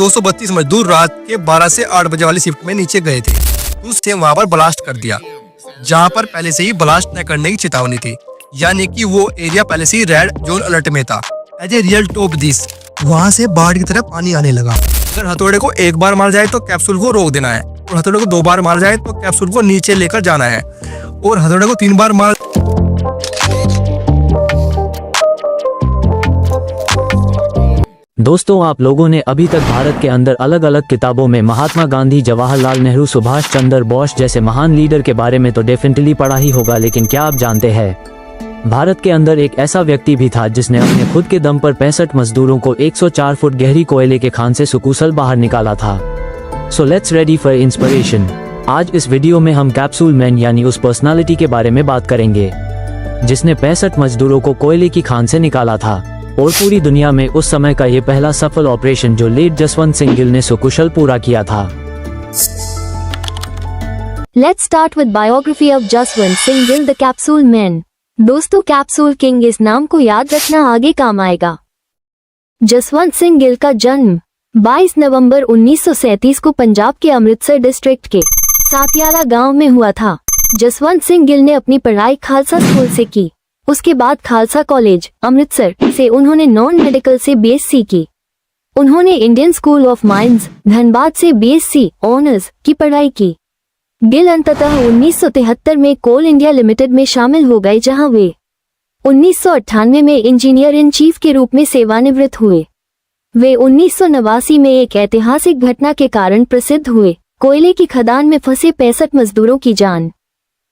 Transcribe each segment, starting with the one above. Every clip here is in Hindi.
232 मजदूर रात के 12 से 8 बजे वाली शिफ्ट में नीचे गए थे। उसने वहां पर ब्लास्ट कर दिया, जहां पर पहले से ही ब्लास्ट न करने की चेतावनी थी, यानी कि वो एरिया पहले से ही रेड जोन अलर्ट में था। As a real top this, वहां से बाढ़ की तरफ पानी आने लगा। अगर हथौड़े को एक बार मार जाए तो कैप्सूल को रोक देना है, और हथौड़े को 2 बार मार जाए तो कैप्सूल को नीचे लेकर जाना है, और हथौड़े को 3 बार मार दोस्तों, आप लोगों ने अभी तक भारत के अंदर अलग अलग किताबों में महात्मा गांधी, जवाहरलाल नेहरू, सुभाष चंद्र बोस जैसे महान लीडर के बारे में तो डेफिनेटली पढ़ा ही होगा, लेकिन क्या आप जानते हैं भारत के अंदर एक ऐसा व्यक्ति भी था जिसने अपने खुद के दम पर 65 मजदूरों को 104 फुट गहरी कोयले के खान से सुकुशल बाहर निकाला था। So let's ready for inspiration. आज इस वीडियो में हम कैप्सूल मैन यानी उस पर्सनालिटी के बारे में बात करेंगे जिसने 65 मजदूरों को कोयले की खान से निकाला था, और पूरी दुनिया में उस समय का ये पहला सफल ऑपरेशन जो लेट जसवंत सिंह गिल ने सुकुशल पूरा किया था। Let's start with biography of Jaswant Singh Gill, the Capsule Man। दोस्तों, कैप्सूल किंग इस नाम को याद रखना आगे काम आएगा। जसवंत सिंह गिल का जन्म 22 नवंबर 1937 को पंजाब के अमृतसर डिस्ट्रिक्ट के सातियाला गांव में हुआ था। जसवंत सिंह गिल ने अपनी पढ़ाई खालसा स्कूल से की। उसके बाद खालसा कॉलेज अमृतसर से उन्होंने नॉन मेडिकल से बीएससी की। उन्होंने Indian school of mines Dhanbad से बीएससी ऑनर्स की पढ़ाई की। गिल अंततः 1973 में कोल इंडिया लिमिटेड में शामिल हो गए, जहां वे 1998 में इंजीनियर इन चीफ के रूप में सेवानिवृत्त हुए। वे 1989 में एक ऐतिहासिक घटना के कारण प्रसिद्ध हुए। कोयले की खदान में फंसे 65 मजदूरों की जान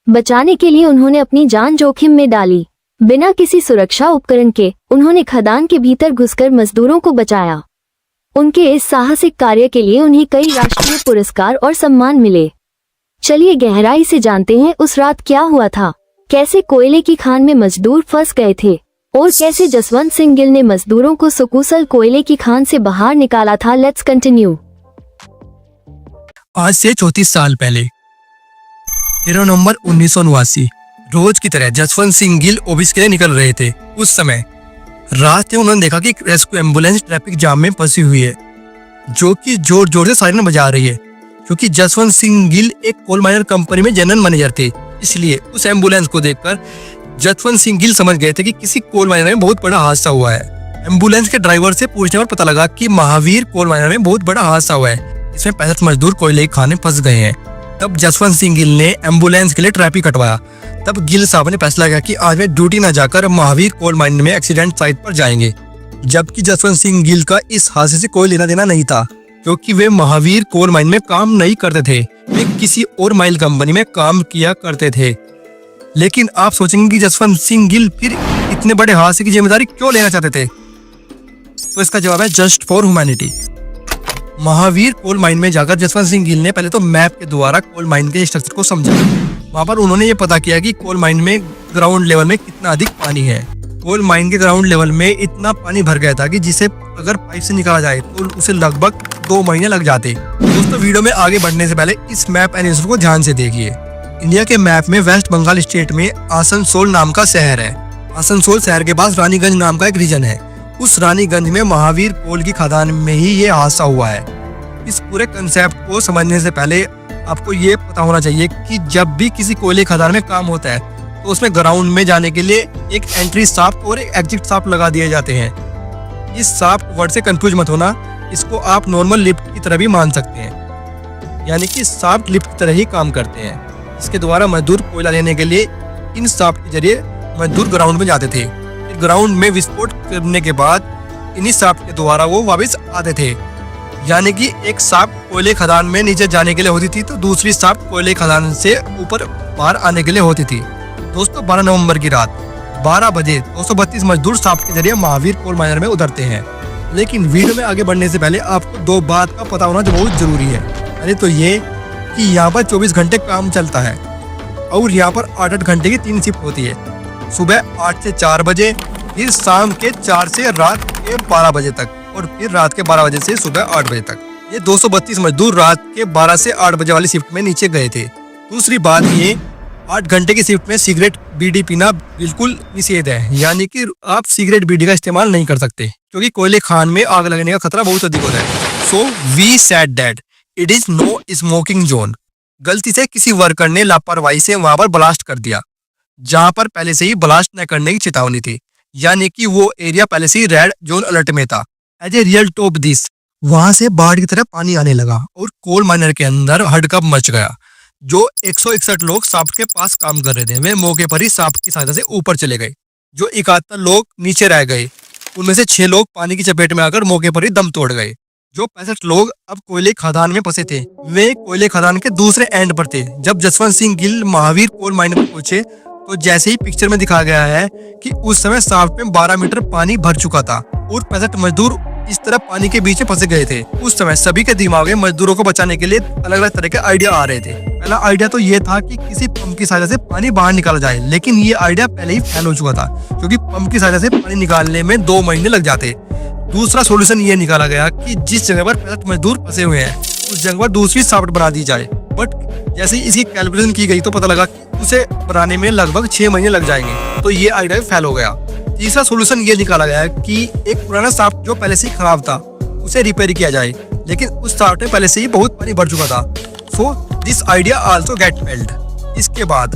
बचाने के लिए उन्होंने अपनी जान जोखिम में डाली। बिना किसी सुरक्षा उपकरण के उन्होंने खदान के भीतर घुसकर मजदूरों को बचाया। उनके इस साहसिक कार्य के लिए उन्हें कई राष्ट्रीय पुरस्कार और सम्मान मिले। चलिए गहराई से जानते हैं उस रात क्या हुआ था, कैसे कोयले की खान में मजदूर फंस गए थे, और कैसे जसवंत सिंह गिल ने मजदूरों को सुकुशल कोयले की खान से बाहर निकाला था। Let's continue. आज से 34 साल पहले 13 नवंबर 1989 रोज की तरह जसवंत सिंह गिल ऑफिस के लिए निकल रहे थे। उस समय रात में उन्होंने देखा कि रेस्क्यू एम्बुलेंस ट्रैफिक जाम में फंसी हुई है, जो कि जोर जोर से सायरन बजा रही है। क्योंकि जसवंत सिंह गिल एक कोल माइनर कंपनी में जनरल मैनेजर थे, इसलिए उस एम्बुलेंस को देखकर जसवंत सिंह गिल समझ गए थे कि किसी कोल माइनर में बहुत बड़ा हादसा हुआ है। एम्बुलेंस के ड्राइवर से पूछने पर पता लगा कि महावीर कोल माइनर में बहुत बड़ा हादसा हुआ है, इसमें 65 मजदूर कोयले की खान में फंस गए हैं। तब जसवंत सिंह गिल ने एम्बुलेंस के लिए ट्रैफिक कटवाया। तब गिल साहब ने फैसला किया कि आज वे ड्यूटी न जाकर महावीर कोल माइन में एक्सीडेंट साइट पर जाएंगे, जबकि जसवंत सिंह गिल का इस हादसे से कोई लेना देना नहीं था, क्योंकि वे महावीर कोल माइन में काम नहीं करते थे, वे किसी और माइल कंपनी में काम किया करते थे। लेकिन आप सोचेंगे कि जसवंत सिंह गिल फिर इतने बड़े हादसे की जिम्मेदारी क्यों लेना चाहते थे, तो इसका जवाब है just for humanity. Mahavir coal mine में जाकर जसवंत सिंह गिल ने पहले तो मैप के द्वारा कोल माइन के स्ट्रक्चर को समझा। वहां पर उन्होंने ये पता किया कि कोल माइन में ग्राउंड लेवल में कितना अधिक पानी है। कोल माइन के ग्राउंड लेवल में इतना पानी भर गया था कि जिसे अगर पाइप से निकाला जाए तो उसे लगभग 2 महीने लग जाते। दोस्तों, वीडियो में आगे बढ़ने से पहले इस मैप एनालिसिस को ध्यान से देखिए। इंडिया के मैप में वेस्ट बंगाल स्टेट में आसनसोल नाम का शहर है। आसनसोल शहर के पास रानीगंज नाम का एक रीजन है। उस रानीगंज में महावीर कोल की खदान में ही ये हादसा हुआ है। इस पूरे कंसेप्ट को समझने से पहले आपको ये पता होना चाहिए कि जब भी किसी कोयले खदान में काम होता है तो उसमें ग्राउंड में जाने के लिए एक एंट्री शाफ्ट और एक एग्जिट शाफ्ट लगा दिए जाते हैं। इस शाफ्ट वर्ड से कंफ्यूज मत होना, इसको आप नॉर्मल लिफ्ट की तरह भी मान सकते हैं, यानी कि शाफ्ट लिफ्ट की तरह ही काम करते हैं। इसके द्वारा मजदूर कोयला लेने के लिए इन शाफ्ट के जरिए मजदूर ग्राउंड में जाते थे। फिर ग्राउंड में विस्फोट करने के बाद इन्हीं शाफ्ट के द्वारा वो वापस आते थे, यानी कि एक शाफ्ट कोयले खदान में नीचे जाने के लिए होती थी तो दूसरी शाफ्ट कोयले खदान से ऊपर बाहर आने के लिए होती थी। दोस्तों, 12 नवंबर की रात 12 बजे 232 मजदूर शाफ्ट के जरिए महावीर कोल माइनर में उतरते हैं। लेकिन वीडियो में आगे बढ़ने से पहले आपको 2 बात का पता होना बहुत जरूरी है। पहले तो ये कि यहाँ पर 24 घंटे काम चलता है और यहाँ पर 8-8 घंटे की 3 शिफ्ट होती है। सुबह 8 से 4 बजे, फिर शाम के 4 से रात के 12 बजे तक, और फिर रात के 12 बजे से सुबह 8 बजे तक। ये 232 मजदूर रात के 12 से 8 बजे वाली शिफ्ट में नीचे गए थे। दूसरी बात, ये 8 घंटे की शिफ्ट में सिगरेट बीड़ी पीना बिल्कुल निषेध है, यानी कि आप सिगरेट बीड़ी का इस्तेमाल नहीं कर सकते, क्योंकि कोयले खान में आग लगने का खतरा बहुत अधिक होता है। So we said that it is no smoking zone. गलती से किसी वर्कर ने लापरवाही से वहां पर ब्लास्ट कर दिया, जहां पर पहले से ही ब्लास्ट न करने की चेतावनी थी, यानी कि वो एरिया पहले से ही रेड जोन अलर्ट में था। As a result of this वहां से बाढ़ की तरह पानी आने लगा और कोल माइनर के अंदर हड़कंप मच गया। जो 161 लोग शाफ्ट के पास काम कर रहे थे वे मौके पर ही शाफ्ट की सहायता से ऊपर चले गए। जो 71 लोग नीचे रह गए उनमें से 6 लोग पानी की चपेट में आकर मौके पर ही दम तोड़ गए। जो 65 लोग अब कोयले खदान में फंसे थे वे कोयले खदान के दूसरे एंड पर थे। जब जसवंत सिंह गिल महावीर कोल माइन पर पहुंचे तो जैसे ही पिक्चर में दिखाया गया है कि उस समय शाफ्ट में 12 मीटर पानी भर चुका था और 65 मजदूर इस तरह पानी के बीच में फंसे गए थे। उस समय सभी के दिमाग में मजदूरों को बचाने के लिए अलग अलग तरह के आइडिया आ रहे थे। पहला आइडिया तो ये था कि किसी पंप की सहायता से पानी बाहर निकाला जाए, लेकिन ये आइडिया पहले ही फेल हो चुका था क्योंकि पंप की सहायता से पानी निकालने में 2 महीने लग जाते। दूसरा सोल्यूशन ये निकाला गया कि जिस जगह पर 65 मजदूर फंसे हुए हैं उस जगह पर दूसरी शाफ्ट बना दी जाए, बट जैसे ही इसकी कैलकुलेशन की गई तो पता लगा कि उसे बनाने में लगभग 6 महीने लग जाएंगे, तो ये आइडिया फेल हो गया। तीसरा सोल्यूशन ये निकाला गया कि एक पुराना शाफ्ट जो पहले से ही खराब था उसे रिपेयर किया जाए, लेकिन उस शाफ्ट में पहले से ही बहुत पानी भर चुका था। So this idea also get failed. इसके बाद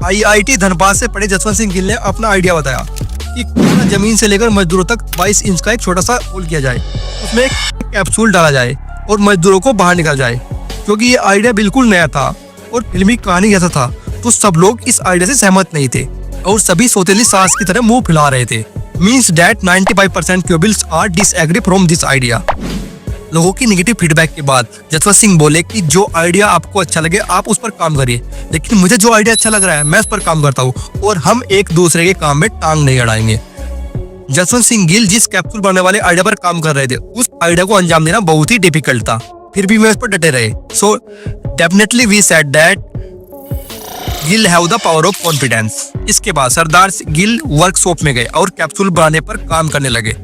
IIT धनबाद से पढ़े जसवंत सिंह गिल ने अपना आइडिया बताया कि पूरा जमीन से लेकर मजदूरों तक 22 इंच का एक छोटा सा होल किया जाए, उसमें एक कैप्सूल डाला जाए और मजदूरों को बाहर निकाला जाए। क्योंकि ये आइडिया बिल्कुल नया था और फिल्मी कहानी जैसा था तो सब लोग इस आइडिया से सहमत नहीं थे और सभी सौतेली सास की तरह मुंह फुला रहे थे। Means that 95% cubicles are disagree from this idea. लोगों की नेगेटिव फीडबैक के बाद जसवंत सिंह बोले कि जो आइडिया आपको अच्छा लगे आप उस पर काम करिए, लेकिन मुझे जो आइडिया अच्छा लग रहा है मैं उस पर काम करता हूँ और हम एक दूसरे के काम में टांग नहीं अड़ाएंगे। जसवंत सिंह गिल जिस कैप्सूल बनाने वाले आइडिया पर काम कर रहे थे उस आइडिया को अंजाम देना बहुत ही डिफिकल्ट था, फिर भी वे उस पर डटे रहे। So definitely we said that Gill have the power of confidence. इसके बाद सरदार गिल वर्कशॉप में गए और कैप्सूल बनाने पर काम करने लगे।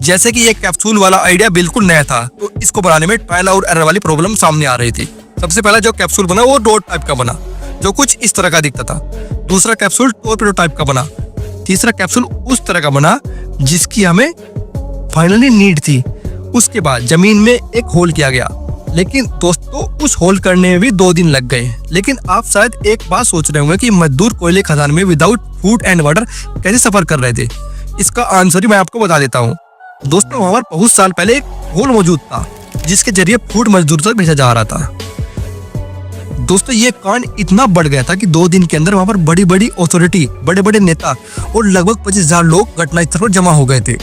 जैसे कि ये कैप्सूल वाला आइडिया बिल्कुल नया था तो इसको बनाने में ट्रायल और एरर वाली प्रॉब्लम सामने आ रही थी। सबसे पहला जो कैप्सूल बना वो डॉट टाइप का बना जो कुछ इस तरह का दिखता था। दूसरा कैप्सूल टोरपेडो टाइप का बना। तीसरा कैप्सूल उस तरह का बना जिसकी हमें फाइनली नीड थी। उसके बाद जमीन में एक होल किया गया, लेकिन दोस्तों उस होल करने में भी 2 दिन लग गए। लेकिन आप शायद एक बात सोच रहे होंगे कि मजदूर कोयले खदान में विदाउट फूड एंड वाटर कैसे सफर कर रहे थे। इसका आंसर ही मैं आपको बता देता हूँ। दोस्तों वहां पर बहुत साल पहले एक होल मौजूद था जिसके जरिए फूड मजदूर तक भेजा जा रहा था। दोस्तों ये कांड इतना बढ़ गया था कि 2 दिन के अंदर वहां पर बड़ी बड़ी अथॉरिटी, बड़े बड़े नेता और लगभग 25,000 लोग घटनास्थल पर जमा हो गए थे।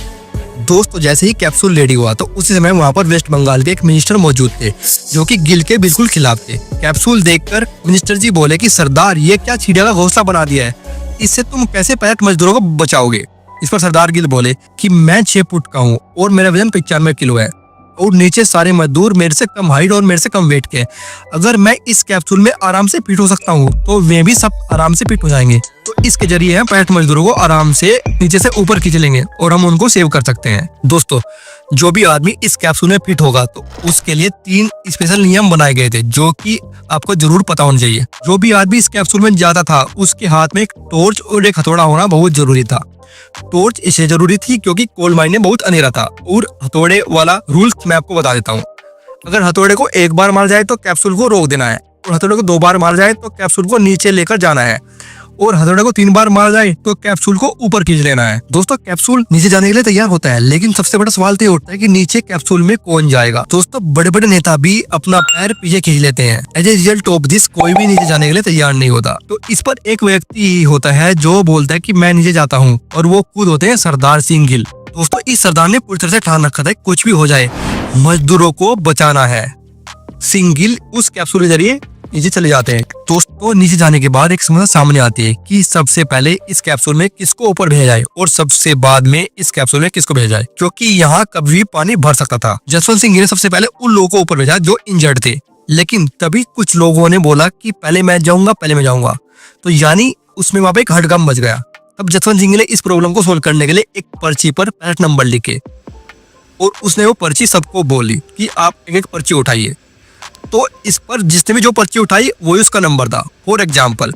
दोस्तों जैसे ही कैप्सूल रेडी हुआ तो उसी समय वहां पर वेस्ट बंगाल के एक मिनिस्टर मौजूद थे जो कि गिल के बिल्कुल खिलाफ थे। कैप्सूल देखकर मिनिस्टर जी बोले कि सरदार ये क्या चिड़िया का घोंसला बना दिया है, इससे तुम कैसे 65 मजदूरों को बचाओगे। इस पर सरदार गिल बोले कि मैं 6 फुट का हूँ और मेरा वजन 95 किलो है और नीचे सारे मजदूर मेरे से कम हाइट और मेरे से कम वेट के। अगर मैं इस कैप्सूल में आराम से फिट हो सकता हूँ तो वे भी सब आराम से फिट हो जाएंगे। तो इसके जरिए हम 65 मजदूरों को आराम से नीचे से ऊपर खींच लेंगे और हम उनको सेव कर सकते हैं। दोस्तों जो भी आदमी इस कैप्सूल में फिट होगा तो उसके लिए 3 स्पेशल नियम बनाए गए थे जो कि आपको जरूर पता होना चाहिए। जो भी आदमी इस कैप्सूल में जाता था उसके हाथ में एक टॉर्च और एक हथौड़ा होना बहुत जरूरी था। टॉर्च इसलिए जरूरी थी क्योंकि कोल माइन में बहुत अंधेरा था और हथौड़े वाला रूल मैं आपको बता देता हूँ। अगर हथौड़े को एक बार मार जाए तो कैप्सूल को रोक देना है और हथौड़े को 2 बार मार जाए तो कैप्सूल को नीचे लेकर जाना है और हथौड़े को 3 बार मार जाए तो कैप्सूल को ऊपर खींच लेना है। दोस्तों कैप्सूल नीचे जाने के लिए तैयार होता है, लेकिन सबसे बड़ा सवाल तो ये उठता है कि नीचे कैप्सूल में कौन जाएगा। दोस्तों बड़े बड़े नेता भी अपना पैर पीछे खींच लेते हैं। As a result of this कोई भी नीचे जाने के लिए तैयार नहीं होता। तो इस पर एक व्यक्ति ही होता है जो बोलता है कि मैं नीचे जाता हूँ और वो खुद होते हैं सरदार सिंह गिल। दोस्तों इस सरदार ने पूरी तरह से ठान रखा था कुछ भी हो जाए मजदूरों को बचाना है। सिंह गिल उस कैप्सूल के जरिए नीचे चले जाते हैं। दोस्तों नीचे जाने के बाद एक समस्या सामने आती है कि सबसे पहले इस कैप्सूल में किसको ऊपर भेजा जाए और सबसे बाद में इस कैप्सूल में किसको भेजा जाए, क्योंकि यहाँ कभी भी पानी भर सकता था। जसवंत सिंह ने सबसे पहले उन लोगों को ऊपर भेजा जो इंजर्ड थे, लेकिन तभी कुछ लोगों ने बोला कि पहले मैं जाऊंगा, तो यानी उसमें वहां पे एक हड़कंप मच गया। तब जसवंत सिंह ने इस प्रॉब्लम को सोल्व करने के लिए एक पर्ची पर 65 नंबर लिखे और उसने वो पर्ची सबको बोली कि आप एक पर्ची उठाइए। तो इस पर जिसने भी जो पर्ची उठाई वही उसका नंबर था। फॉर एग्जाम्पल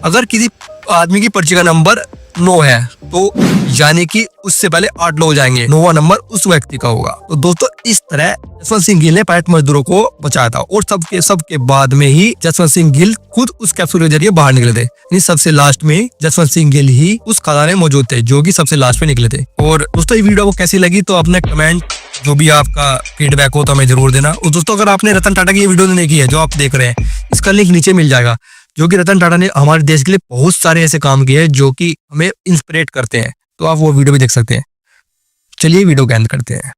अगर किसी आदमी की पर्ची का नंबर 9 है तो यानी कि उससे पहले 8 लोग जाएंगे, 9वां नंबर उस व्यक्ति का होगा। तो दोस्तों इस तरह जसवंत सिंह गिल ने 65 मजदूरों को बचाया था और सबके बाद में ही जसवंत सिंह गिल खुद उस कैप्सूल के जरिए बाहर निकले थे। यानी सबसे लास्ट में जसवंत सिंह गिल ही उस खदान में मौजूद थे जो कि सबसे लास्ट में निकले थे। और दोस्तों ये वीडियो आपको कैसी लगी तो अपने कमेंट जो भी आपका फीडबैक हो तो हमें जरूर देना। और दोस्तों अगर आपने रतन टाटा की ये वीडियो नहीं देखी है जो आप देख रहे हैं, इसका लिंक नीचे मिल जाएगा, जो कि रतन टाटा ने हमारे देश के लिए बहुत सारे ऐसे काम किए हैं जो कि हमें इंस्पिरेट करते हैं। तो आप वो वीडियो भी देख सकते हैं। चलिए वीडियो को एंड करते हैं।